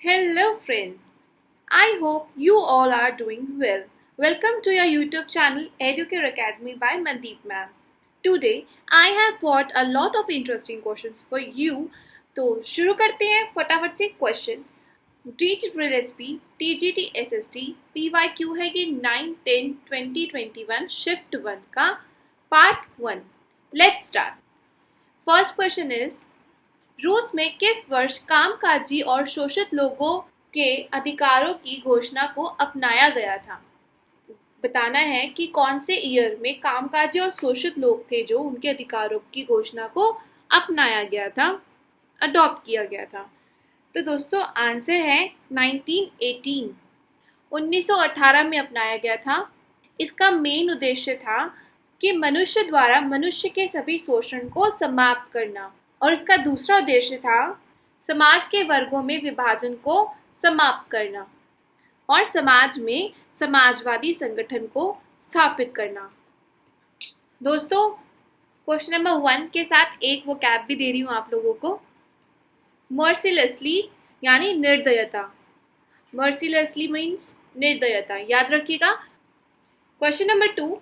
Hello friends, I hope you all are doing well. Welcome to your YouTube channel Educare Academy by Mandeep ma'am. Today I have brought a lot of interesting questions for you. तो शुरू करते हैं फटाफट से question. Reach recipe TGT SST PYQ है कि 9-10-2021 shift 1 का part 1। Let's start. First question is रूस में किस वर्ष कामकाजी और शोषित लोगों के अधिकारों की घोषणा को अपनाया गया था। बताना है कि कौन से ईयर में कामकाजी और शोषित लोग थे जो उनके अधिकारों की घोषणा को अपनाया गया था, अडॉप्ट किया गया था। तो दोस्तों आंसर है 1918, 1918 में अपनाया गया था। इसका मेन उद्देश्य था कि मनुष्य द्वारा मनुष्य के सभी शोषण को समाप्त करना, और इसका दूसरा उद्देश्य था समाज के वर्गों में विभाजन को समाप्त करना और समाज में समाजवादी संगठन को स्थापित करना। दोस्तों क्वेश्चन नंबर 1 के साथ एक वोकैब भी दे रही हूँ आप लोगों को। मर्सीलेसली यानी निर्दयता। मर्सीलेसली मीन्स निर्दयता, याद रखिएगा। क्वेश्चन नंबर 2,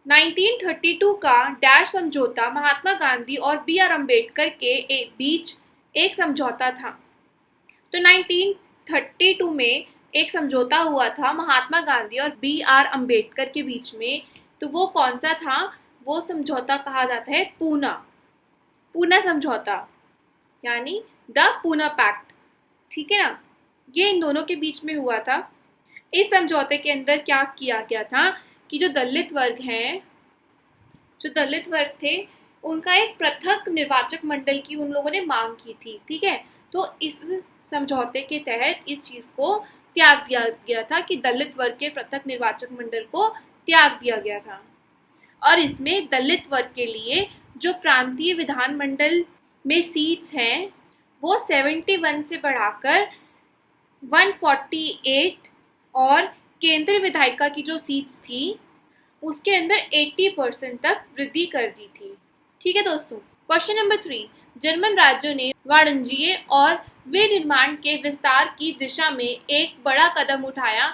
1932 का डैश समझौता महात्मा गांधी और BR अम्बेडकर के बीच एक समझौता था। तो 1932 में एक समझौता हुआ था महात्मा गांधी और BR अम्बेडकर के बीच में। तो वो कौन सा था? वो समझौता कहा जाता है पूना समझौता, यानी द पूना पैक्ट। ठीक है ना, ये इन दोनों के बीच में हुआ था। इस समझौते के अंदर क्या किया गया था कि जो दलित वर्ग थे उनका एक पृथक निर्वाचक मंडल की उन लोगों ने मांग की थी। ठीक है, तो इस समझौते के तहत इस चीज को त्याग दिया गया था कि दलित वर्ग के पृथक निर्वाचक मंडल को त्याग दिया गया था। और इसमें दलित वर्ग के लिए जो प्रांतीय विधानमंडल में सीट्स हैं वो 71 से बढ़ाकर 148 और केंद्रीय विधायिका की जो सीट्स थी उसके अंदर 80% तक वृद्धि कर दी थी। ठीक है दोस्तों। क्वेश्चन नंबर 3, जर्मन राज्यों ने वाणिज्य और विनिर्माण के विस्तार की दिशा में एक बड़ा कदम उठाया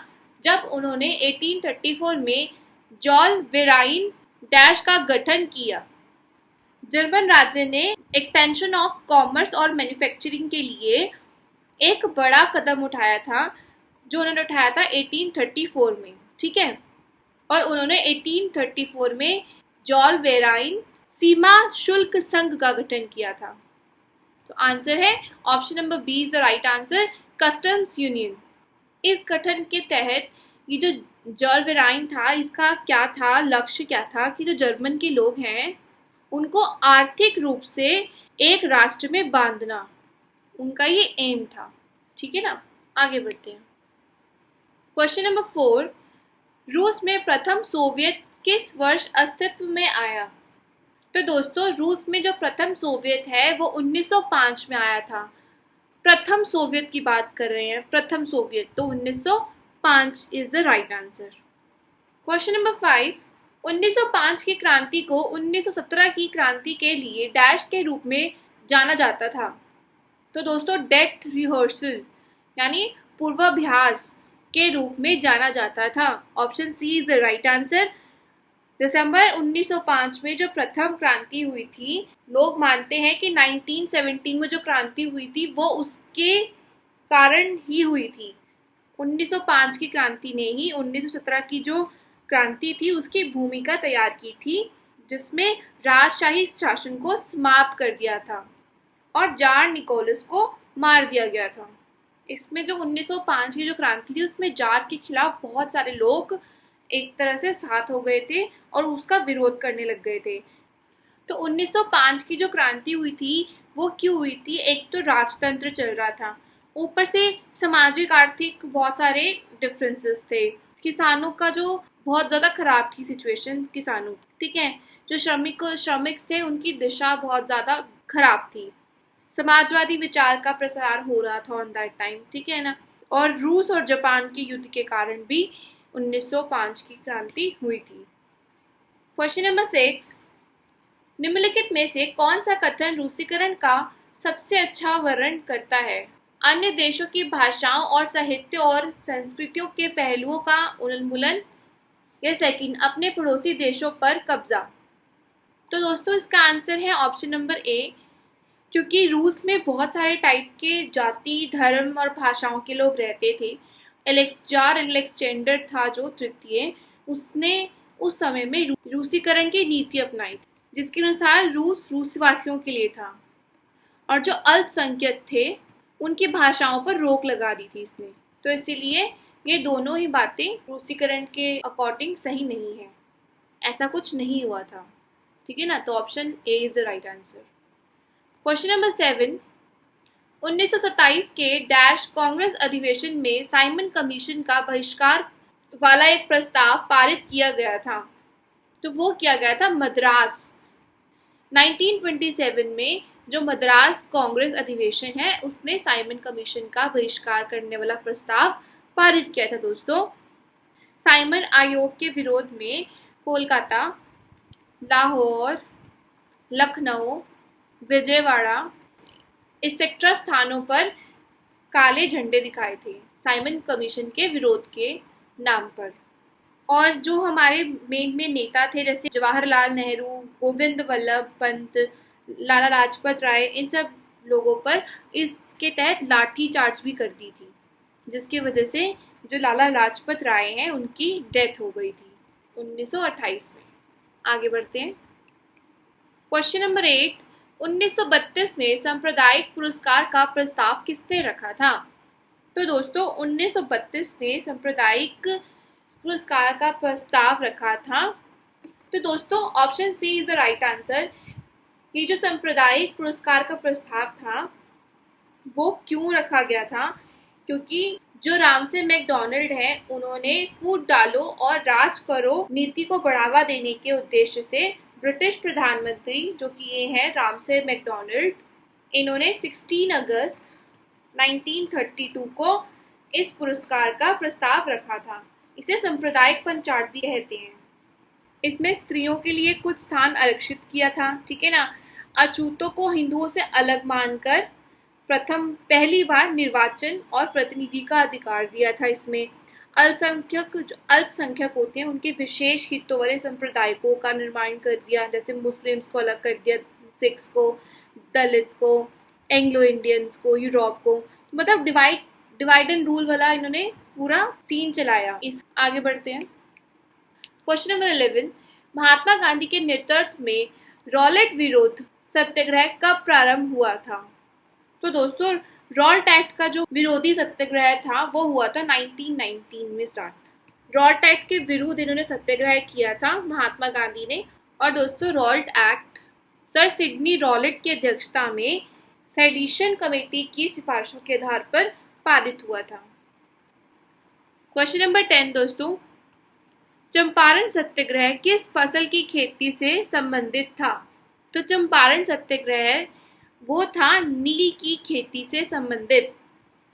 जब उन्होंने 1834 में जॉल वेराइन डैश का गठन किया। जर्मन राज्य ने एक्सपेंशन ऑफ कॉमर्स और मैन्युफैक्चरिंग के लिए एक बड़ा कदम उठाया था, जो उन्होंने उठाया था 1834 में। ठीक है, और उन्होंने 1834 में जॉल वेराइन सीमा शुल्क संघ का गठन किया था। तो आंसर है option number B is the right answer, customs union. इस गठन के तहत ये जो जॉल वेराइन था, इसका क्या था, लक्ष्य क्या था कि जो जर्मन के लोग हैं उनको आर्थिक रूप से एक राष्ट्र में बांधना, उनका ये एम था। ठीक है ना, आगे बढ़ते हैं। क्वेश्चन नंबर 4, रूस में प्रथम सोवियत किस वर्ष अस्तित्व में आया। तो दोस्तों रूस में जो प्रथम सोवियत है वो 1905 में आया था। प्रथम सोवियत की बात कर रहे हैं, प्रथम सोवियत, तो 1905 is the right answer. Question number 5, 1905 की क्रांति को 1917 की क्रांति के लिए डैश के रूप में जाना जाता था। तो दोस्तों डेथ रिहर्सल यानी पूर्वाभ्यास के रूप में जाना जाता था। Option C is the right answer. दिसंबर 1905 में जो प्रथम क्रांति हुई थी, लोग मानते हैं कि 1917 में जो क्रांति हुई थी वो उसके कारण ही हुई थी। 1905 की क्रांति ने ही 1917 की जो क्रांति थी उसकी भूमिका तैयार की थी, जिसमें राजशाही शासन को समाप्त कर दिया था और जार निकोलस को मार दिया गया था। इसमें जो 1905 की जो क्रांति थी उसमें जार के खिलाफ बहुत सारे लोग एक तरह से साथ हो गए थे और उसका विरोध करने लग गए थे। तो 1905 की जो क्रांति हुई थी वो क्यों हुई थी? एक तो राजतंत्र चल रहा था, ऊपर से सामाजिक आर्थिक बहुत सारे डिफरेंसेस थे, किसानों का जो बहुत ज़्यादा खराब थी सिचुएशन किसानों की। ठीक है, जो श्रमिक थे उनकी दिशा बहुत ज़्यादा खराब थी, समाजवादी विचार का प्रसार हो रहा था ऑन दैट टाइम। ठीक है ना, और रूस और जापान के युद्ध के कारण भी 1905 की क्रांति हुई थी। क्वेश्चन नंबर 6, निम्नलिखित में से कौन सा कथन रूसीकरण का सबसे अच्छा वर्णन करता है। अन्य देशों की भाषाओं और साहित्य और संस्कृतियों के पहलुओं का उन्मूलन, या सेकंड अपने पड़ोसी देशों पर कब्जा। तो दोस्तों इसका आंसर है ऑप्शन नंबर ए, क्योंकि रूस में बहुत सारे टाइप के जाति, धर्म और भाषाओं के लोग रहते थे। जार अलेक्जेंडर था जो तृतीय, उसने उस समय में रूसीकरण की नीति अपनाई थी, जिसके अनुसार रूस रूसवासियों के लिए था, और जो अल्पसंख्यक थे उनकी भाषाओं पर रोक लगा दी थी इसने। तो इसीलिए ये दोनों ही बातें रूसीकरण के अकॉर्डिंग सही नहीं है, ऐसा कुछ नहीं हुआ था। ठीक है ना, तो option A is the right answer. Question number 7, 1927 के डैश कांग्रेस अधिवेशन में साइमन कमीशन का बहिष्कार वाला एक प्रस्ताव पारित किया गया था। तो वो किया गया था मद्रास 1927 में। जो मद्रास कांग्रेस अधिवेशन है उसने साइमन कमीशन का बहिष्कार करने वाला प्रस्ताव पारित किया था दोस्तों। साइमन आयोग के विरोध में कोलकाता, लाहौर, लखनऊ, विजयवाड़ा एक्सेट्रा स्थानों पर काले झंडे दिखाए थे साइमन कमीशन के विरोध के नाम पर। और जो हमारे मेन नेता थे जैसे जवाहरलाल नेहरू, गोविंद वल्लभ पंत, लाला लाजपत राय, इन सब लोगों पर इसके तहत लाठी चार्ज भी कर दी थी, जिसकी वजह से जो लाला लाजपत राय हैं उनकी डेथ हो गई थी 1928 में। आगे बढ़ते हैं। क्वेश्चन नंबर 8, 1932 में सांप्रदायिक पुरस्कार का प्रस्ताव किसने रखा था? तो दोस्तों 1932 में सांप्रदायिक पुरस्कार का प्रस्ताव रखा था। तो दोस्तों option C is the right answer. ये जो सांप्रदायिक पुरस्कार का प्रस्ताव था वो क्यों रखा गया था? क्योंकि जो रामसे मैकडॉनल्ड है उन्होंने फूट डालो और राज करो नीति को बढ़ावा देने के उद्देश्य से ब्रिटिश प्रधानमंत्री जो कि ये है रामसे मैकडॉनल्ड, इन्होंने 16 अगस्त 1932 को इस पुरस्कार का प्रस्ताव रखा था। इसे सांप्रदायिक पंचायत भी कहते हैं। इसमें स्त्रियों के लिए कुछ स्थान आरक्षित किया था, ठीक है ना। अछूतों को हिंदुओं से अलग मानकर पहली बार निर्वाचन और प्रतिनिधि का अधिकार दिया था। इसमें अल्पसंख्यक होते हैं उनके विशेष हितों वाले संप्रदायों का निर्माण कर दिया, जैसे मुस्लिम्स को अलग कर दिया, सिख्स को, दलित को, एंग्लो इंडियंस को, यूरोप को, मतलब डिवाइड एंड रूल वाला इन्होंने पूरा सीन चलाया। इस आगे बढ़ते हैं। क्वेश्चन नंबर 11, महात्मा गांधी के नेतृत्व में रॉलेट विरोध सत्याग्रह कब प्रारंभ हुआ था? तो दोस्तों रॉल्ट एक्ट का जो विरोधी सत्याग्रह था वो हुआ था 1919 में स्टार्ट। रॉल्ट एक्ट के विरुद्ध इन्होंने सत्याग्रह किया था महात्मा गांधी ने। और दोस्तों Raoult act sir Sydney Rowlatt की अध्यक्षता में सेडिशन कमेटी की सिफारिशों के आधार पर पारित हुआ था। क्वेश्चन नंबर 10 दोस्तों, चंपारण सत्याग्रह किस फसल की खेती से संबंधित था? तो चंपारण सत्याग्रह वो था नील की खेती से संबंधित।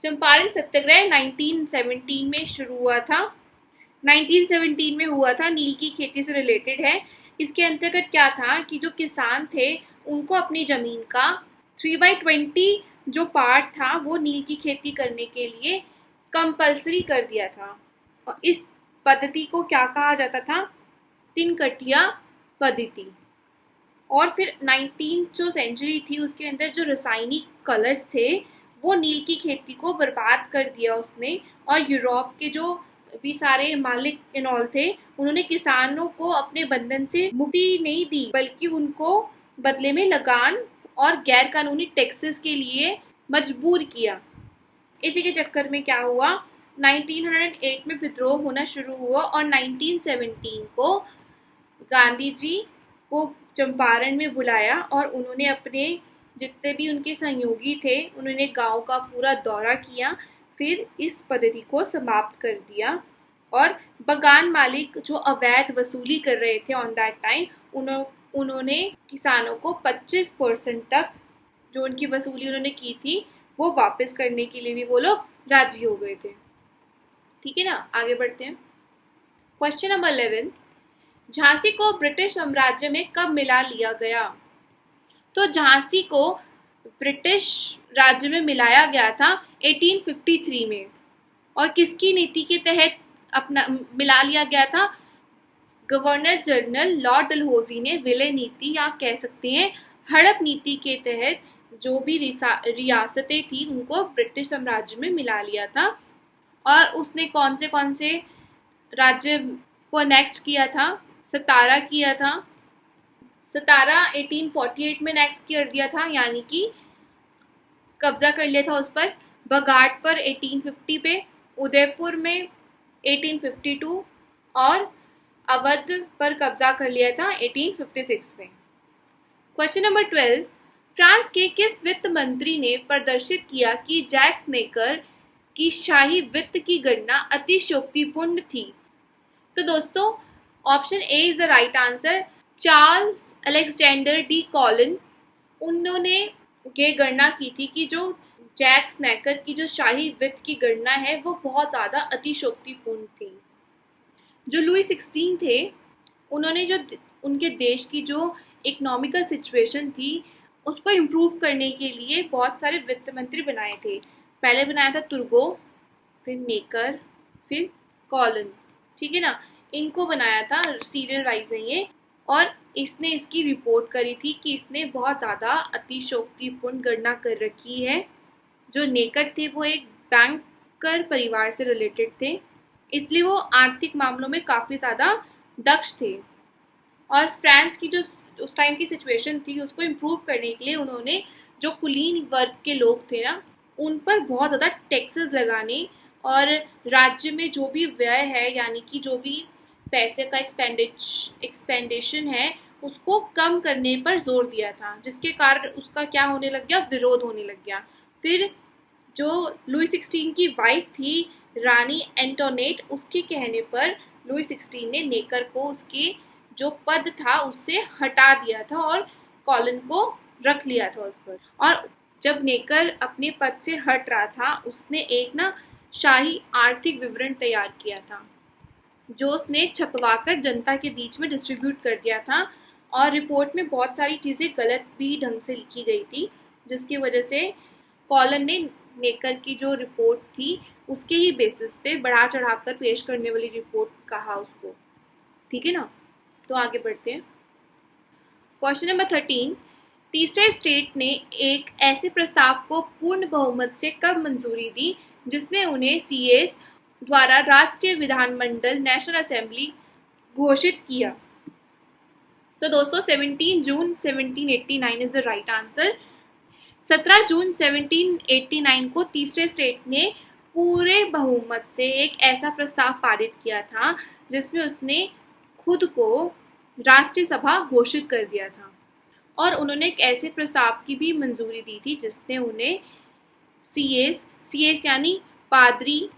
चंपारण सत्याग्रह 1917 में शुरू हुआ था, 1917 में हुआ था, नील की खेती से रिलेटेड है। इसके अंतर्गत क्या था कि जो किसान थे उनको अपनी जमीन का 3/20 जो पार्ट था वो नील की खेती करने के लिए कंपल्सरी कर दिया था। और इस पद्धति को क्या कहा जाता था? 3 कठिया पद्धति। और फिर 19th जो सेंचुरी थी उसके अंदर जो रासायनिक कलर्स थे वो नील की खेती को बर्बाद कर दिया उसने। और यूरोप के जो भी सारे मालिक इनॉल थे उन्होंने किसानों को अपने बंधन से मुक्ति नहीं दी, बल्कि उनको बदले में लगान और गैर कानूनी टैक्सेस के लिए मजबूर किया। इसी के चक्कर में क्या हुआ, 1908 में विद्रोह होना शुरू हुआ और 1917 को गांधी जी को चंपारण में बुलाया और उन्होंने अपने जितने भी उनके सहयोगी थे उन्होंने गांव का पूरा दौरा किया, फिर इस पद्धति को समाप्त कर दिया। और बगान मालिक जो अवैध वसूली कर रहे थे ऑन दैट टाइम उन्होंने किसानों को 25% तक जो उनकी वसूली उन्होंने की थी वो वापस करने के लिए भी वो लोग राजी हो गए थे। ठीक है ना, आगे बढ़ते हैं। क्वेश्चन नंबर 11, झांसी को ब्रिटिश साम्राज्य में कब मिला लिया गया? तो झांसी को ब्रिटिश राज्य में मिलाया गया था 1853 में। और किसकी नीति के तहत अपना मिला लिया गया था? गवर्नर जनरल लॉर्ड डलहौजी ने विलय नीति या कह सकते हैं हड़प नीति के तहत जो भी रियासतें थी उनको ब्रिटिश साम्राज्य में मिला लिया था। और उसने कौन से राज्य को नेक्स्ट किया था? सतारा किया था। सतारा 1848 में नेक्स्ट कर दिया था, यानी कि कब्जा कर लिया था उस पर। बघाट पर 1850 पे, उदयपुर में 1852 और अवध पर कब्जा कर लिया था 1856 में। क्वेश्चन नंबर 12, फ्रांस के किस वित्त मंत्री ने प्रदर्शित किया कि जैक्स नेकर की शाही वित्त की गणना अतिशयोक्तिपूर्ण थी? तो दोस्तों option A is the right answer. Charles Alexander D Colin, उन्होंने ये गणना की थी कि जो जैक्स नेकर की जो शाही वित्त की गणना है वो बहुत ज़्यादा अतिशयोक्तिपूर्ण थी। जो लुई 16 थे उन्होंने जो उनके देश की जो इकोनॉमिकल सिचुएशन थी उसको इम्प्रूव करने के लिए बहुत सारे वित्त मंत्री बनाए थे। पहले बनाया था तुर्गो, फिर नेकर, फिर कॉलिन, ठीक है ना, इनको बनाया था, सीरियल वाइज है ये। और इसने इसकी रिपोर्ट करी थी कि इसने बहुत ज़्यादा अतिशयोक्तिपूर्ण गणना कर रखी है। जो नेकर थे वो एक बैंकर परिवार से रिलेटेड थे, इसलिए वो आर्थिक मामलों में काफ़ी ज़्यादा दक्ष थे। और फ्रांस की जो उस टाइम की सिचुएशन थी उसको इम्प्रूव करने के लिए उन्होंने जो कुलीन वर्ग के लोग थे ना उन पर बहुत ज़्यादा टैक्सेस लगाने और राज्य में जो भी व्यय है यानी कि जो भी पैसे का एक्सपेंडेशन है उसको कम करने पर जोर दिया था, जिसके कारण उसका क्या होने लग गया? विरोध होने लग गया। फिर जो लुई 16 की वाइफ थी रानी एंटोनेट, उसके कहने पर लुई 16 ने नेकर को उसके जो पद था उससे हटा दिया था और कॉलिन को रख लिया था उस पर। और जब नेकर अपने पद से हट रहा था उसने एक ना शाही आर्थिक विवरण तैयार किया था जो उसने छपवाकर जनता के बीच में डिस्ट्रीब्यूट कर दिया था। और रिपोर्ट में बहुत सारी चीज़ें गलत भी ढंग से लिखी गई थी, जिसकी वजह से कॉलिन ने नेकर की जो रिपोर्ट थी उसके ही बेसिस पे बढ़ा चढ़ाकर पेश करने वाली रिपोर्ट कहा उसको, ठीक है ना। तो आगे बढ़ते हैं। क्वेश्चन नंबर 13, तीसरे स्टेट ने एक ऐसे प्रस्ताव को पूर्ण बहुमत से कब मंजूरी दी जिसने उन्हें सीएस द्वारा राष्ट्रीय विधानमंडल नेशनल असेंबली घोषित किया? तो दोस्तों 17 जून 1789 इज द राइट आंसर। 17 जून 1789 को तीसरे स्टेट ने पूरे बहुमत से एक ऐसा प्रस्ताव पारित किया था जिसमें उसने खुद को राष्ट्रीय सभा घोषित कर दिया था। और उन्होंने एक ऐसे प्रस्ताव की भी मंजूरी दी थी जिसने उन्हें सीएस यानी पादरी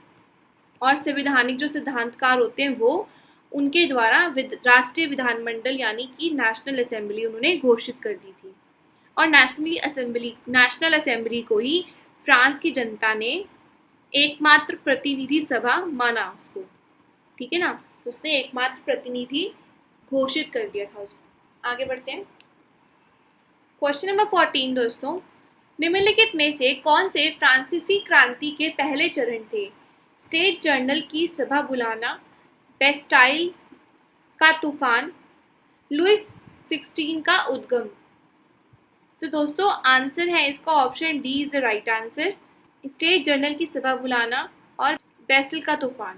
और संवैधानिक जो सिद्धांतकार होते हैं वो उनके द्वारा राष्ट्रीय विधानमंडल यानी कि नेशनल असेंबली उन्होंने घोषित कर दी थी। और नेशनल असेंबली को ही फ्रांस की जनता ने एकमात्र प्रतिनिधि सभा माना उसको, ठीक है ना। उसने एकमात्र प्रतिनिधि घोषित कर दिया था उसको। आगे बढ़ते हैं। क्वेश्चन नंबर 14 दोस्तों, निम्नलिखित में से कौन से फ्रांसीसी क्रांति के पहले चरण थे? स्टेट जर्नल की सभा बुलाना, बेस्टाइल का तूफान, लुई 16 का उद्गम। तो दोस्तों आंसर है इसका option D is the right answer. State journal की सभा बुलाना और बेस्टाइल का तूफान।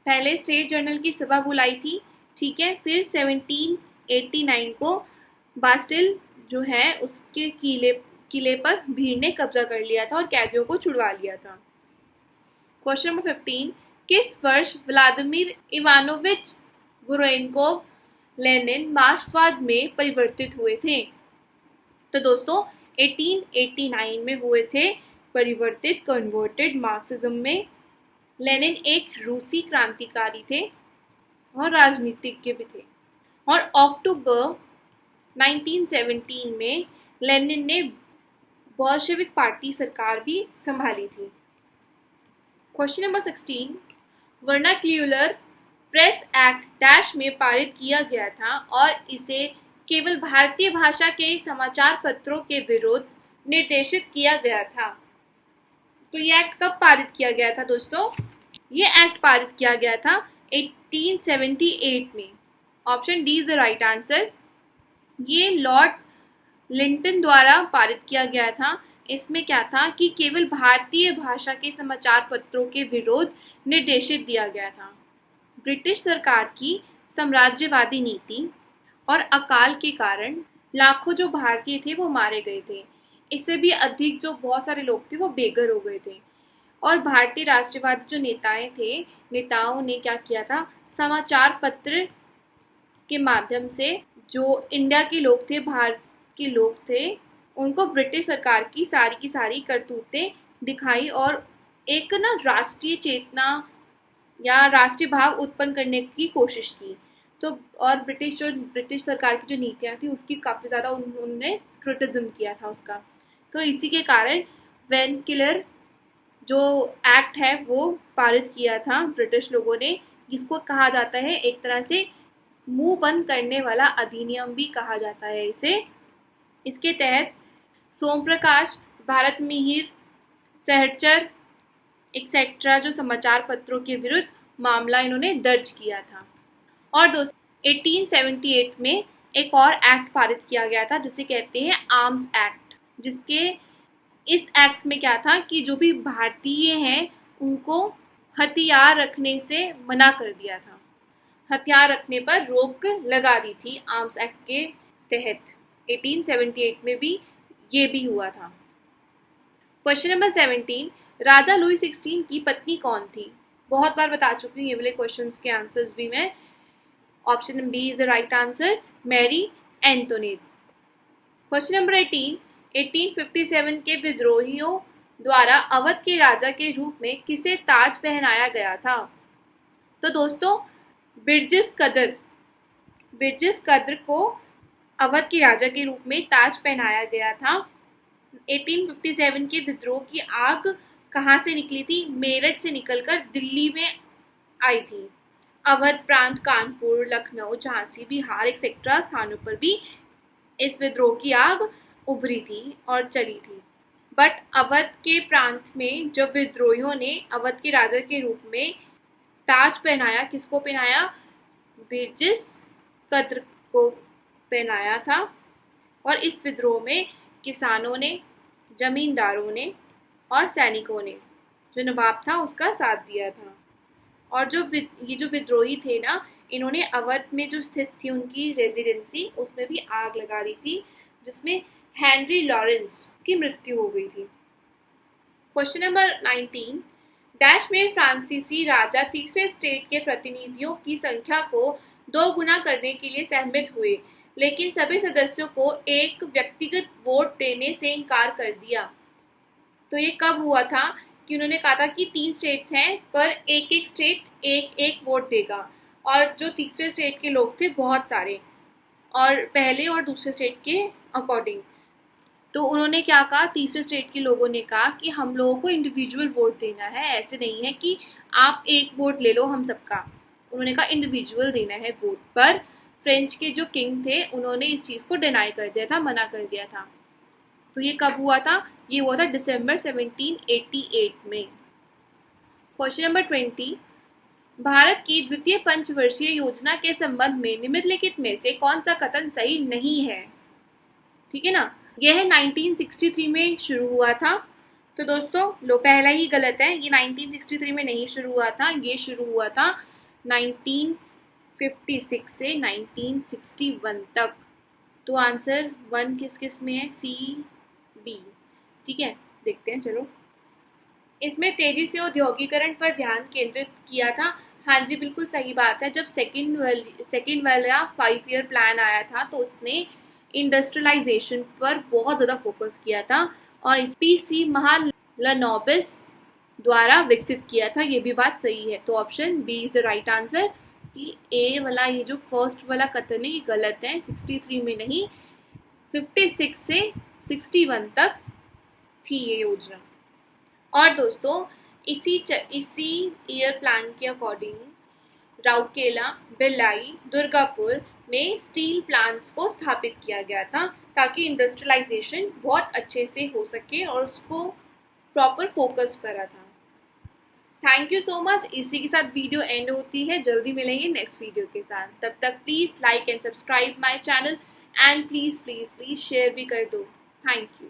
पहले स्टेट जर्नल की सभा बुलाई थी, ठीक है, फिर 1789 को बास्टिल जो है उसके किले पर भीड़ ने कब्जा कर लिया था और कैदियों को छुड़वा लिया था। क्वेश्चन नंबर 15, किस वर्ष व्लादिमीर इवानोविच वोरोनकोव लेनिन मार्क्सवाद में परिवर्तित हुए थे? तो दोस्तों 1889 में हुए थे परिवर्तित, कन्वर्टेड मार्क्सिज्म में। लेनिन एक रूसी क्रांतिकारी थे और राजनीतिज्ञ भी थे। और अक्टूबर 1917 में लेनिन ने बोल्शेविक पार्टी सरकार भी संभाली थी। Question number 16, vernacular press act dash में पारित किया गया था और इसे केवल भारतीय भाषा के समाचार पत्रों के विरुद्ध निर्देशित किया गया था। तो ये एक्ट कब पारित किया गया था दोस्तों? ये एक्ट पारित किया गया था 1878 में। Option D is the right answer. ये लॉर्ड लिंटन द्वारा पारित किया गया था। इसमें क्या था कि केवल भारतीय भाषा के समाचार पत्रों के विरोध निर्देशित दिया गया था। ब्रिटिश सरकार की साम्राज्यवादी नीति और अकाल के कारण लाखों जो भारतीय थे वो मारे गए थे। इससे भी अधिक जो बहुत सारे लोग थे वो बेघर हो गए थे। और भारतीय राष्ट्रवादी जो नेताओं ने क्या किया था, समाचार पत्र के माध्यम से जो इंडिया के लोग थे, भारत के लोग थे, उनको ब्रिटिश सरकार की सारी करतूतें दिखाई और एक ना राष्ट्रीय चेतना या राष्ट्रीय भाव उत्पन्न करने की कोशिश की। तो और ब्रिटिश सरकार की जो नीतियाँ थी उसकी काफ़ी ज़्यादा उन्होंने क्रिटिसिज्म किया था उसका। तो इसी के कारण वैन किलर जो एक्ट है वो पारित किया था ब्रिटिश लोगों ने, जिसको कहा जाता है एक तरह से मुंह बंद करने वाला अधिनियम भी कहा जाता है इसे। इसके तहत सोम प्रकाश, भारत मिहिर, सहचर एक्सेट्रा जो समाचार पत्रों के विरुद्ध मामला इन्होंने दर्ज किया था। और दोस्तों 1878 में एक और एक्ट पारित किया गया था जिसे कहते हैं आर्म्स एक्ट, जिसके इस एक्ट में क्या था कि जो भी भारतीय हैं उनको हथियार रखने से मना कर दिया था। हथियार रखने पर रोक लगा दी थी आर्म्स एक्ट के तहत। 1878 में भी ये भी हुआ था। क्वेश्चन नंबर 17, राजा लुई 16 की पत्नी कौन थी? बहुत बार बता चुकी हूँ ये वाले क्वेश्चंस के आंसर्स भी मैं। Option B is the right answer, Marie Antoinette. Question number 18, 1857 के विद्रोहियों द्वारा अवध के राजा के रूप में किसे ताज पहनाया गया था? तो दोस्तों बिरजिस कद्र को अवध के राजा के रूप में ताज पहनाया गया था। 1857 के विद्रोह की आग कहाँ से निकली थी? मेरठ से निकलकर दिल्ली में आई थी। अवध प्रांत, कानपुर, लखनऊ, झांसी, बिहार एक्सेट्रा स्थानों पर भी इस विद्रोह की आग उभरी थी और चली थी। बट अवध के प्रांत में जब विद्रोहियों ने अवध के राजा के रूप में ताज पहनाया, किसको पहनाया? बिरजिस कद्र को पहनाया था। और इस विद्रोह में किसानों ने, जमींदारों ने और सैनिकों ने, जो नवाब था उसका साथ दिया था। और ये जो विद्रोही थे ना, इन्होंने अवध में जो स्थित थी उनकी रेजिडेंसी, उसमें भी आग लगा दी थी, जिसमें हेनरी लॉरेंस की मृत्यु हो गई थी। क्वेश्चन नंबर 19, डैश में फ्रांसीसी राजा तीसरे स्टेट के प्रतिनिधियों की संख्या को 2 गुना करने के लिए सहमत हुए, लेकिन सभी सदस्यों को एक व्यक्तिगत वोट देने से इनकार कर दिया। तो ये कब हुआ था कि उन्होंने कहा था कि 3 स्टेट्स हैं पर एक स्टेट एक वोट देगा, और जो तीसरे स्टेट के लोग थे बहुत सारे, और पहले और दूसरे स्टेट के अकॉर्डिंग। तो उन्होंने क्या कहा, तीसरे स्टेट के लोगों ने कहा कि हम लोगों को इंडिविजुअल वोट देना है, ऐसे नहीं है कि आप एक वोट ले लो हम सबका। उन्होंने कहा इंडिविजुअल देना है वोट। पर फ्रेंच के जो किंग थे उन्होंने इस चीज़ को डिनाई कर दिया था, मना कर दिया था। तो ये कब हुआ था? ये हुआ था दिसंबर 1788 में। क्वेश्चन नंबर 20, भारत की द्वितीय पंचवर्षीय योजना के संबंध में निम्नलिखित में से कौन सा कथन सही नहीं है? ठीक है ना, यह 1963 में शुरू हुआ था। तो दोस्तों पहला ही गलत है, ये 1963 में नहीं शुरू हुआ था, ये शुरू हुआ था 1956 से 1961 तक। तो आंसर 1 किस किस में है? सी, बी। ठीक है, देखते हैं चलो। इसमें तेजी से औद्योगिकरण पर ध्यान केंद्रित किया था। हाँ जी, बिल्कुल सही बात है। जब सेकेंड वाला 5 ईयर प्लान आया था तो उसने इंडस्ट्रियलाइजेशन पर बहुत ज़्यादा फोकस किया था, और इस पीसी महालनोबिस द्वारा विकसित किया था। ये भी बात सही है। तो option B is the right answer, कि ए वाला ये जो फर्स्ट वाला कथन है ये गलत है। 63 में नहीं, 56 से 61 तक थी ये योजना। और दोस्तों इसी ईयर प्लान के अकॉर्डिंग राउरकेला, भिलाई, दुर्गापुर, में स्टील प्लांट्स को स्थापित किया गया था ताकि इंडस्ट्रियलाइजेशन बहुत अच्छे से हो सके और उसको प्रॉपर फोकस करा था। Thank you so much. इसी के साथ वीडियो एंड होती है। जल्दी मिलेंगे नेक्स्ट वीडियो के साथ। तब तक please like and subscribe my channel and please please please share भी कर दो। Thank you.